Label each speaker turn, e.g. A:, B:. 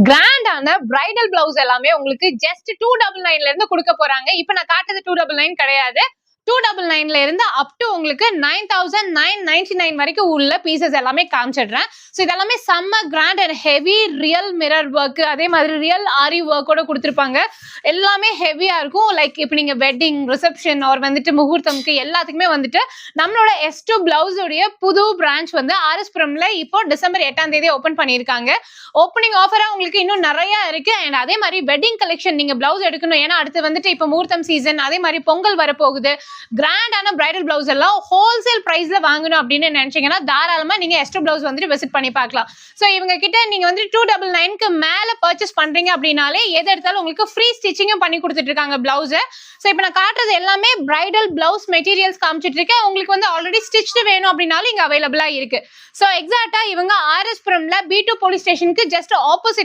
A: கிராண்டான bridal blouse எல்லாமே உங்களுக்கு ஜஸ்ட் 299 இருந்து கொடுக்க போறாங்க. இப்ப நான் காட்டுறது 299 கிடையாது. 299 இருந்து அப் டு உங்களுக்கு 9999 வரைக்கும் உள்ள பீசஸ் எல்லாமே காமிச்சிடுறேன். ஸோ இதெல்லாமே செம்ம grand and heavy real mirror work, அதே மாதிரி ரியல் ஆரி ஒர்க்கோட கொடுத்துருப்பாங்க. எல்லாமே ஹெவியா இருக்கும். லைக் இப்போ நீங்க வெட்டிங், ரிசப்ஷன் ஆர் வந்துட்டு முகூர்த்தம்க்கு எல்லாத்துக்குமே வந்துட்டு நம்மளோட S2 பிளவுஸ் உடைய புது பிரான்ச் வந்து ஆர்எஸ்புரம்ல இப்போ டிசம்பர் 8ஆம் தேதி ஓபன் பண்ணியிருக்காங்க. ஓப்பனிங் ஆஃபரா உங்களுக்கு இன்னும் நிறைய இருக்கு. அண்ட் அதே மாதிரி வெட்டிங் கலெக்ஷன் நீங்க பிளவுஸ் எடுக்கணும், ஏன்னா அடுத்து வந்துட்டு இப்போ முகூர்த்தம் சீசன், அதே மாதிரி பொங்கல் வரப்போகுது. கிராண்டான பிரைடல் பிளவுஸ் எல்லாம் ஹோல்சேல் பிரைஸ்ல வாங்கணும் அப்படின்னு நினைச்சீங்கன்னா தாராளமா நீங்க S2 பிளவுஸ் வந்துட்டு விசிட் பண்ணி பார்க்கலாம். ஸோ இவங்க கிட்ட நீங்க வந்து 299க்கு மேல பர்ச்சேஸ் பண்றீங்க அப்படின்னாலே எது எடுத்தாலும் உங்களுக்கு ஃப்ரீ ஸ்டிச்சிங்கும் பண்ணி கொடுத்துட்டு இருக்காங்க பிளவுஸ். ஸோ இப்போ நான் காட்டுறது எல்லாமே பிரைடல் பிளவுஸ் மெட்டீரியல்ஸ் காமிச்சிட்டு இருக்கேன். உங்களுக்கு வந்து ஆல்ரெடி ஸ்டிச்டு வேணும் அப்படின்னாலும் இங்க அவைலபிளா இருக்கு. ஸோ எக்ஸாக்டா இவங்க ஆர்எஸ்புரம்ல B2 போலீஸ் ஸ்டேஷனுக்கு ஜஸ்ட் ஆப்போசிட்